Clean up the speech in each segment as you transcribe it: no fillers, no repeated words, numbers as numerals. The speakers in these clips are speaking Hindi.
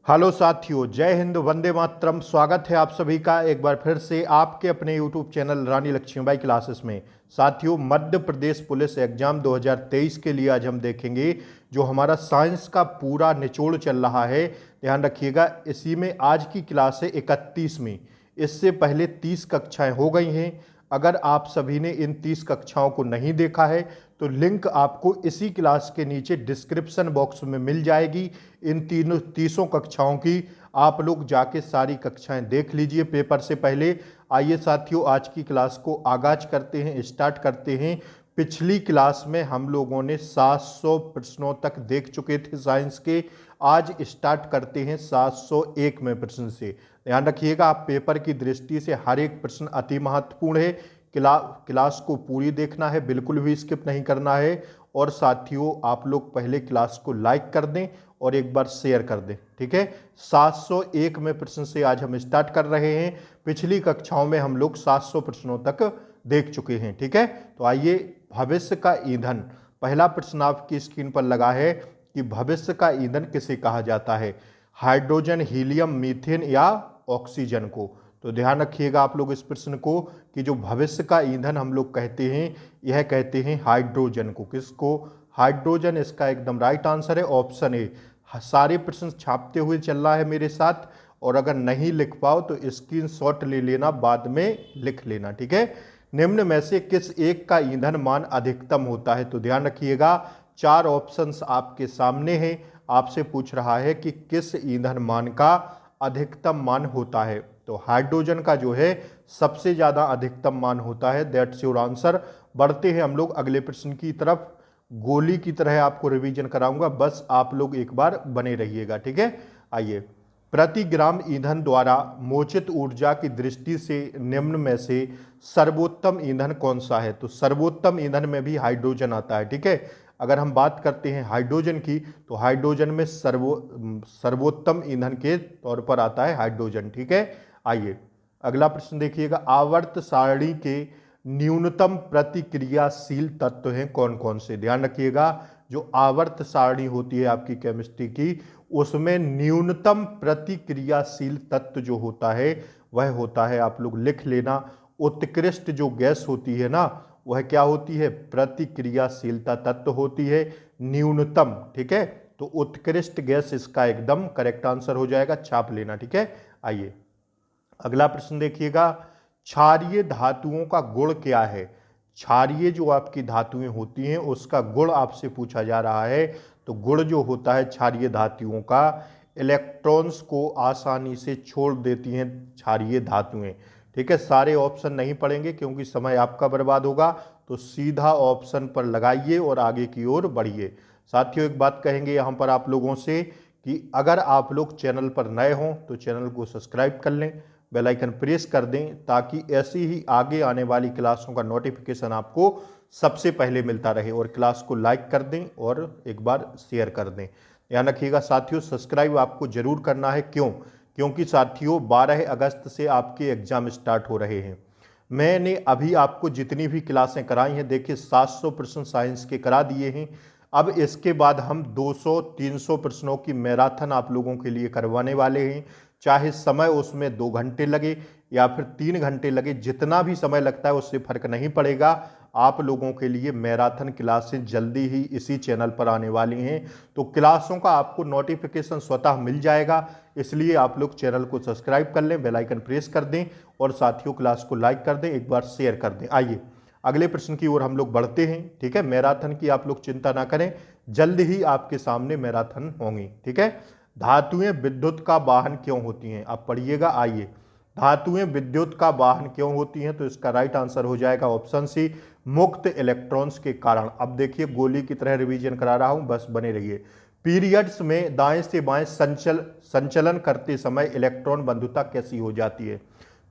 हेलो साथियों, जय हिंद, वंदे मातरम। स्वागत है आप सभी का एक बार फिर से आपके अपने यूट्यूब चैनल रानी लक्ष्मीबाई क्लासेस में। साथियों, मध्य प्रदेश पुलिस एग्जाम 2023 के लिए आज हम देखेंगे जो हमारा साइंस का पूरा निचोड़ चल रहा है। ध्यान रखिएगा, इसी में आज की क्लास है 31वीं। इससे पहले 30 कक्षाएं हो गई हैं। अगर आप सभी ने इन 30 कक्षाओं को नहीं देखा है तो लिंक आपको इसी क्लास के नीचे डिस्क्रिप्शन बॉक्स में मिल जाएगी। इन तीनों 30 कक्षाओं की आप लोग जाके सारी कक्षाएं देख लीजिए पेपर से पहले। आइए साथियों, आज की क्लास को आगाज करते हैं, स्टार्ट करते हैं। पिछली क्लास में हम लोगों ने 700 प्रश्नों तक देख चुके थे साइंस के। आज स्टार्ट करते हैं 701 में प्रश्न से। ध्यान रखिएगा, आप पेपर की दृष्टि से हर एक प्रश्न अति महत्वपूर्ण है। क्लास को पूरी देखना है, बिल्कुल भी स्किप नहीं करना है। और साथियों, आप लोग पहले क्लास को लाइक कर दें और एक बार शेयर कर दें, ठीक है। 701 में प्रश्न से आज हम स्टार्ट कर रहे हैं। पिछली कक्षाओं में हम लोग 700 प्रश्नों तक देख चुके हैं, ठीक है। तो आइए, भविष्य का ईंधन, पहला प्रश्न आपकी स्क्रीन पर लगा है कि भविष्य का ईंधन किसे कहा जाता है? हाइड्रोजन, हीलियम, मीथेन या ऑक्सीजन को? तो ध्यान रखिएगा आप लोग इस प्रश्न को कि जो भविष्य का ईंधन हम लोग कहते हैं, यह कहते हैं हाइड्रोजन को। किसको? हाइड्रोजन। इसका एकदम राइट आंसर है ऑप्शन ए। सारे प्रश्न छापते हुए चल रहा है मेरे साथ, और अगर नहीं लिख पाओ तो स्क्रीनशॉट ले लेना, बाद में लिख लेना, ठीक है। निम्न में से किस एक का ईंधन मान अधिकतम होता है? तो ध्यान रखिएगा, 4 ऑप्शंस आपके सामने हैं। आपसे पूछ रहा है कि किस ईंधन मान का अधिकतम मान होता है। तो हाइड्रोजन का जो है सबसे ज्यादा अधिकतम मान होता है। That's your answer. बढ़ते हैं हम लोग अगले प्रश्न की तरफ। गोली की तरह आपको रिवीजन कराऊंगा, बस आप लोग एक बार बने रहिएगा, ठीक है। आइए, प्रति ग्राम ईंधन द्वारा मोचित ऊर्जा की दृष्टि से निम्न में से सर्वोत्तम ईंधन कौन सा है? तो सर्वोत्तम ईंधन में भी हाइड्रोजन आता है, ठीक है। अगर हम बात करते हैं हाइड्रोजन की, तो हाइड्रोजन में सर्वोत्तम ईंधन के तौर पर आता है हाइड्रोजन, ठीक है। आइए, अगला प्रश्न देखिएगा। आवर्त सारणी के न्यूनतम प्रतिक्रियाशील तत्व हैं कौन कौन से? ध्यान रखिएगा, जो आवर्त सारणी होती है आपकी केमिस्ट्री की, उसमें न्यूनतम प्रतिक्रियाशील तत्व जो होता है वह होता है, आप लोग लिख लेना, उत्कृष्ट जो गैस होती है ना, वह क्या होती है? प्रतिक्रियाशीलता तत्व होती है न्यूनतम, ठीक है। तो उत्कृष्ट गैस इसका एकदम करेक्ट आंसर हो जाएगा, छाप लेना, ठीक है। आइए, अगला प्रश्न देखिएगा। क्षारीय धातुओं का गुण क्या है? क्षारीय जो आपकी धातुएं होती हैं उसका गुण आपसे पूछा जा रहा है। तो गुण जो होता है क्षारीय धातुओं का, इलेक्ट्रॉन्स को आसानी से छोड़ देती हैं क्षारीय धातुएं, ठीक है। सारे ऑप्शन नहीं पढ़ेंगे क्योंकि समय आपका बर्बाद होगा, तो सीधा ऑप्शन पर लगाइए और आगे की ओर बढ़िए। साथियों, एक बात कहेंगे यहाँ पर आप लोगों से कि अगर आप लोग चैनल पर नए हों तो चैनल को सब्सक्राइब कर लें, बेल आइकन प्रेस कर दें, ताकि ऐसी ही आगे आने वाली क्लासों का नोटिफिकेशन आपको सबसे पहले मिलता रहे। और क्लास को लाइक कर दें और एक बार शेयर कर दें। ध्यान रखिएगा साथियों, सब्सक्राइब आपको जरूर करना है। क्यों? क्योंकि साथियों 12 अगस्त से आपके एग्जाम स्टार्ट हो रहे हैं। मैंने अभी आपको जितनी भी क्लासें कराई हैं, देखिए 700 प्रश्न साइंस के करा दिए हैं। अब इसके बाद हम 200-300 प्रश्नों की मैराथन आप लोगों के लिए करवाने वाले हैं। चाहे समय उसमें 2 घंटे लगे या फिर 3 घंटे लगे, जितना भी समय लगता है उससे फर्क नहीं पड़ेगा। आप लोगों के लिए मैराथन क्लासें जल्दी ही इसी चैनल पर आने वाली हैं। तो क्लासों का आपको नोटिफिकेशन स्वतः मिल जाएगा, इसलिए आप लोग चैनल को सब्सक्राइब कर लें, बेल आइकन प्रेस कर दें और साथियों क्लास को लाइक कर दें, एक बार शेयर कर दें। आइए, अगले प्रश्न की ओर हम लोग बढ़ते हैं, ठीक है। मैराथन की आप लोग चिंता ना करें, जल्द ही आपके सामने मैराथन होंगी, ठीक है। धातुएं विद्युत का वाहन क्यों होती हैं? आप पढ़िएगा। आइए, धातुएं विद्युत का वाहन क्यों होती हैं? तो इसका राइट आंसर हो जाएगा ऑप्शन सी, मुक्त इलेक्ट्रॉन्स के कारण। अब देखिए, गोली की तरह रिवीजन करा रहा हूं, बस बने रहिए। पीरियड्स में दाएं से बाएं संचलन करते समय इलेक्ट्रॉन बंधुता कैसी हो जाती है?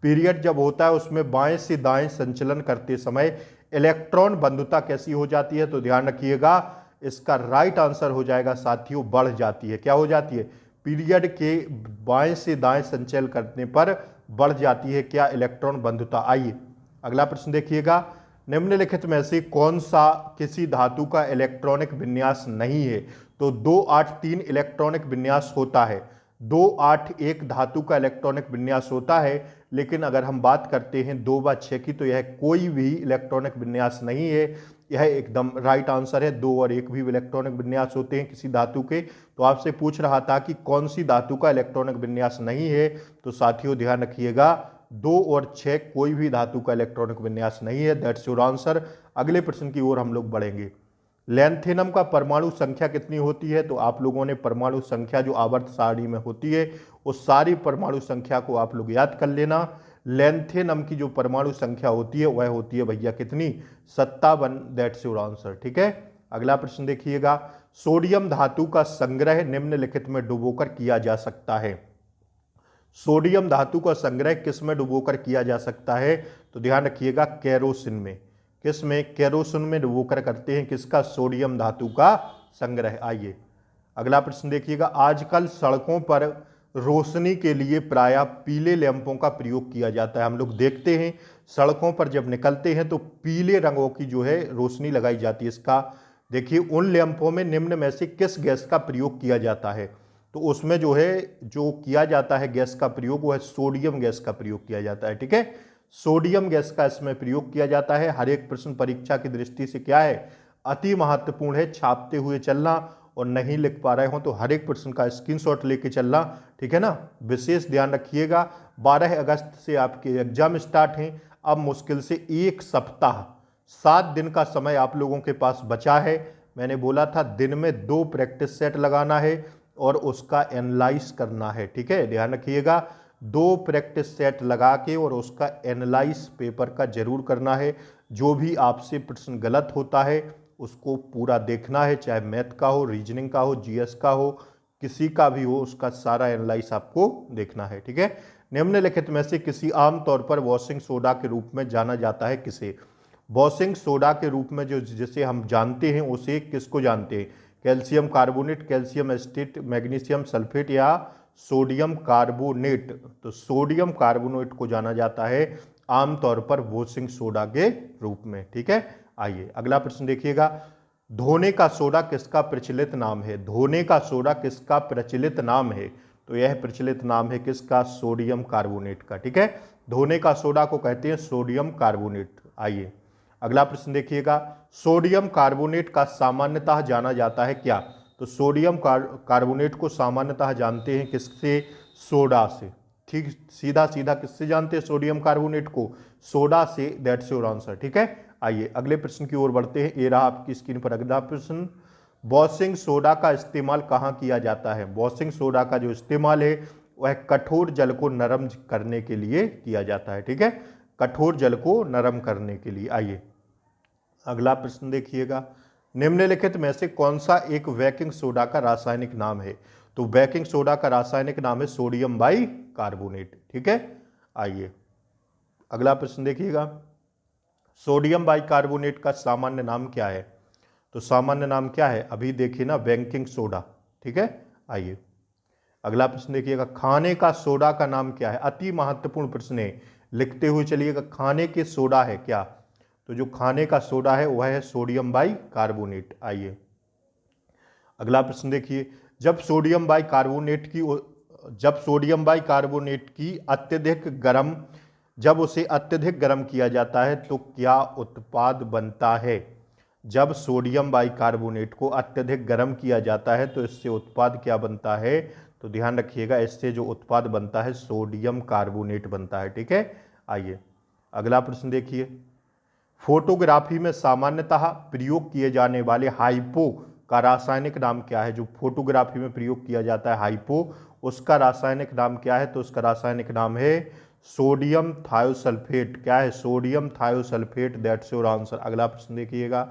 पीरियड जब होता है उसमें बाएं से दाएं संचलन करते समय इलेक्ट्रॉन बंधुता कैसी हो जाती है? तो ध्यान रखिएगा, इसका राइट आंसर हो जाएगा साथियों, बढ़ जाती है। क्या हो जाती है? पीरियड के बाएं से दाएं संचलन करने पर बढ़ जाती है क्या? इलेक्ट्रॉन बंधुता। आइए, अगला प्रश्न देखिएगा। निम्नलिखित में से कौन सा किसी धातु का इलेक्ट्रॉनिक विन्यास नहीं है? तो 283 इलेक्ट्रॉनिक विन्यास होता है। 281 धातु का इलेक्ट्रॉनिक विन्यास होता है, लेकिन अगर हम बात करते हैं 2/6 की तो यह कोई भी इलेक्ट्रॉनिक विन्यास नहीं है। यह एकदम राइट आंसर है। 2 और 1 भी इलेक्ट्रॉनिक विन्यास होते हैं किसी धातु के। तो आपसे पूछ रहा था कि कौन सी धातु का इलेक्ट्रॉनिक विन्यास नहीं है, तो साथियों ध्यान रखिएगा 2 और 6 कोई भी धातु का इलेक्ट्रॉनिक विन्यास नहीं है। That's your answer. अगले प्रश्न की ओर हम लोग बढ़ेंगे। लैंथेनम का परमाणु संख्या कितनी होती है? तो आप लोगों ने परमाणु संख्या जो आवर्त सारणी में होती है उस सारी परमाणु संख्या को आप लोग याद कर लेना। लैंथेनम की जो परमाणु संख्या होती है वह होती है भैया कितनी? 57। That's your answer. ठीक है, अगला प्रश्न देखिएगा। सोडियम धातु का संग्रह निम्नलिखित में डुबोकर किया जा सकता है। सोडियम धातु का संग्रह किस में डुबोकर किया जा सकता है? तो ध्यान रखिएगा केरोसिन में। किस में? केरोसिन में डुबोकर करते हैं किसका? सोडियम धातु का संग्रह। आइए अगला प्रश्न देखिएगा। आजकल सड़कों पर रोशनी के लिए प्रायः पीले लैंपों का प्रयोग किया जाता है। हम लोग देखते हैं सड़कों पर जब निकलते हैं तो पीले रंगों की जो है रोशनी लगाई जाती है। इसका देखिए उन लैंपों में निम्न में से किस गैस का प्रयोग किया जाता है? तो उसमें जो है जो किया जाता है गैस का प्रयोग वो है सोडियम गैस का प्रयोग किया जाता है। ठीक है, सोडियम गैस का इसमें प्रयोग किया जाता है। हर एक प्रश्न परीक्षा की दृष्टि से क्या है? अति महत्वपूर्ण है। छापते हुए चलना और नहीं लिख पा रहे हो तो हर एक प्रश्न का स्क्रीनशॉट लेके चलना। ठीक है ना, विशेष ध्यान रखिएगा। 12 अगस्त से आपके एग्जाम स्टार्ट हैं। अब मुश्किल से 1 सप्ताह 7 दिन का समय आप लोगों के पास बचा है। मैंने बोला था दिन में 2 प्रैक्टिस सेट लगाना है और उसका एनालाइज करना है। ठीक है, ध्यान रखिएगा 2 प्रैक्टिस सेट लगा के और उसका एनालाइज पेपर का जरूर करना है। जो भी आपसे प्रश्न गलत होता है उसको पूरा देखना है, चाहे मैथ का हो, रीजनिंग का हो, जीएस का हो, किसी का भी हो, उसका सारा एनालाइज आपको देखना है। ठीक है, निम्नलिखित में से किसी आम तौर पर वॉशिंग सोडा के रूप में जाना जाता है किसे? वॉशिंग सोडा के रूप में जो जिसे हम जानते हैं उसे किसको जानते हैं? Calcium carbonate, calcium acetate, magnesium sulphate या सोडियम कार्बोनेट? तो सोडियम कार्बोनेट को जाना जाता है आमतौर पर वॉशिंग सोडा के रूप में। ठीक है, आइए अगला प्रश्न देखिएगा। धोने का सोडा किसका प्रचलित नाम है? धोने का सोडा किसका प्रचलित नाम है? तो यह प्रचलित नाम है किसका? सोडियम कार्बोनेट का। ठीक है, धोने का सोडा को कहते हैं सोडियम कार्बोनेट। आइए अगला प्रश्न देखिएगा। सोडियम कार्बोनेट का सामान्यतः जाना जाता है क्या? तो सोडियम कार्बोनेट को सामान्यतः जानते हैं किससे? सोडा से। ठीक, सीधा सीधा किससे जानते हैं सोडियम कार्बोनेट को? सोडा से। That's your answer. ठीक है, आइए अगले प्रश्न की ओर बढ़ते हैं। ये रहा आपकी स्क्रीन पर अगला प्रश्न। वॉशिंग सोडा का इस्तेमाल कहाँ किया जाता है? वॉशिंग सोडा का जो इस्तेमाल है वह कठोर जल को नरम करने के लिए किया जाता है। ठीक है, कठोर जल को नरम करने के लिए। आइए अगला प्रश्न देखिएगा। निम्नलिखित में से कौन सा एक बेकिंग सोडा का रासायनिक नाम है? तो बेकिंग सोडा का रासायनिक नाम है सोडियम बाई कार्बोनेट। ठीक है, आइए अगला प्रश्न देखिएगा। सोडियम बाई कार्बोनेट का सामान्य नाम क्या है? तो सामान्य नाम क्या है? अभी देखिए ना, बेकिंग सोडा। ठीक है, आइए अगला प्रश्न देखिएगा। खाने का सोडा का नाम क्या है? अति महत्वपूर्ण प्रश्न है, लिखते हुए चलिएगा। खाने के सोडा है क्या? तो जो खाने का सोडा है वह है सोडियम बाई कार्बोनेट। आइए अगला प्रश्न देखिए। जब सोडियम बाई कार्बोनेट की अत्यधिक गर्म जब उसे अत्यधिक गर्म किया जाता है तो क्या उत्पाद बनता है? जब सोडियम बाई कार्बोनेट को अत्यधिक गर्म किया जाता है तो इससे उत्पाद क्या बनता है? तो ध्यान रखिएगा, इससे जो उत्पाद बनता है सोडियम कार्बोनेट बनता है। ठीक है, आइए अगला प्रश्न देखिए। फोटोग्राफी में सामान्यतः प्रयोग किए जाने वाले हाइपो का रासायनिक नाम क्या है? जो फोटोग्राफी में प्रयोग किया जाता है हाइपो, उसका रासायनिक नाम क्या है? तो उसका रासायनिक नाम है सोडियम थायोसल्फेट। क्या है? Sodium thiosulphate. That's your answer. अगला प्रश्न देखिएगा।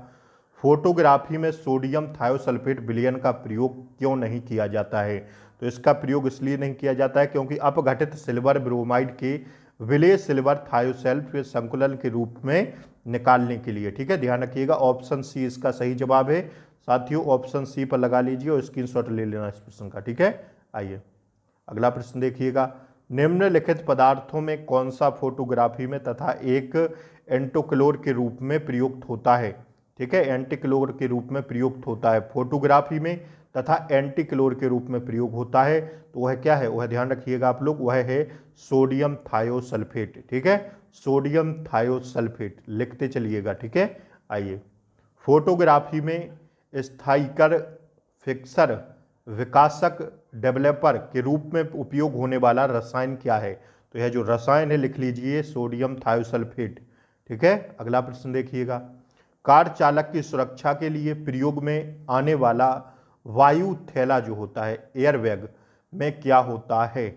फोटोग्राफी में सोडियम थायोसल्फेट विलयन का प्रयोग क्यों नहीं किया जाता है? तो इसका प्रयोग इसलिए नहीं किया जाता है क्योंकि अपघटित सिल्वर ब्रोमाइड के विलय सिल्वर थायोसल्फेट संकुलन के रूप में निकालने के लिए। ठीक है, ध्यान रखिएगा, ऑप्शन सी इसका सही जवाब है। साथियों ऑप्शन सी पर लगा लीजिए और स्क्रीनशॉट ले लेना इस प्रश्न का। ठीक है, आइए अगला प्रश्न देखिएगा। निम्नलिखित पदार्थों में कौन सा फोटोग्राफी में तथा एक एंटीक्लोर के रूप में प्रयुक्त होता है? ठीक है, एंटीक्लोर के रूप में प्रयुक्त होता है फोटोग्राफी में तथा एंटी क्लोर के रूप में प्रयोग होता है। तो वह क्या है, वह ध्यान रखिएगा आप लोग, वह है सोडियम थायोसल्फेट। ठीक है, सोडियम थायोसल्फेट लिखते चलिएगा। ठीक है, आइए, फोटोग्राफी में स्थायीकर, फिक्सर, विकासक, डेवलपर के रूप में उपयोग होने वाला रसायन क्या है। तो यह जो रसायन है लिख लीजिए सोडियम थायोसल्फेट। ठीक है, अगला प्रश्न देखिएगा, कार चालक की सुरक्षा के लिए प्रयोग में आने वाला वायु थैला जो होता है एयरबैग में क्या होता है।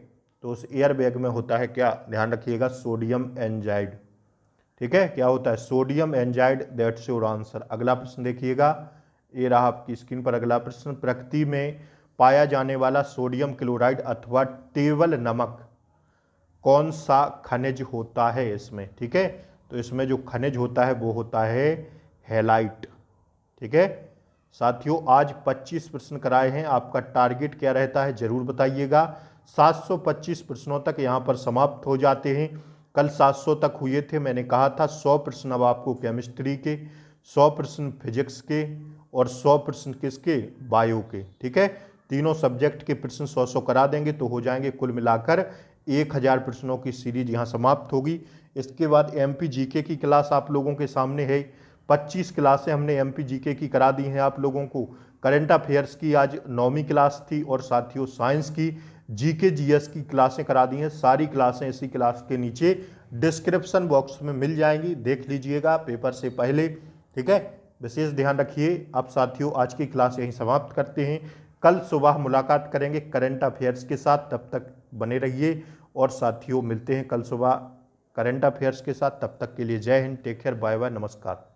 तो उस एयरबैग में होता है क्या, ध्यान रखिएगा, सोडियम एंजाइड। ठीक है, क्या होता है, सोडियम एंजाइड, दैट्स योर आंसर। अगला प्रश्न देखिएगा, ये रहा आपकी स्क्रीन पर अगला प्रश्न, प्रकृति में पाया जाने वाला सोडियम क्लोराइड अथवा टेबल नमक कौन सा खनिज होता है इसमें। ठीक है, तो इसमें जो खनिज होता है वो होता है हैलाइट। ठीक है साथियों, आज 25 प्रश्न कराए हैं, आपका टारगेट क्या रहता है जरूर बताइएगा। 725 प्रश्नों तक यहाँ पर समाप्त हो जाते हैं। कल 700 तक हुए थे, मैंने कहा था 100 प्रश्न अब आपको केमिस्ट्री के, 100 प्रश्न फिजिक्स के और 100 प्रश्न किसके, बायो के। ठीक है, तीनों सब्जेक्ट के प्रश्न 100 करा देंगे तो हो जाएंगे कुल मिलाकर 1000 प्रश्नों की सीरीज यहाँ समाप्त होगी। इसके बाद एमपी जीके की क्लास आप लोगों के सामने है। 25 क्लासें हमने एमपी जीके की करा दी हैं आप लोगों को। करंट अफेयर्स की आज 9वीं क्लास थी और साथियों साइंस की जीके जीएस की क्लासें करा दी हैं। सारी क्लासें इसी क्लास के नीचे डिस्क्रिप्शन बॉक्स में मिल जाएंगी, देख लीजिएगा पेपर से पहले। ठीक है, विशेष ध्यान रखिए। अब साथियों आज की क्लास यहीं समाप्त करते हैं, कल सुबह मुलाकात करेंगे करंट अफेयर्स के साथ, तब तक बने रहिए। और साथियों मिलते हैं कल सुबह करंट अफेयर्स के साथ, तब तक के लिए Jai Hind, take care, bye bye, नमस्कार।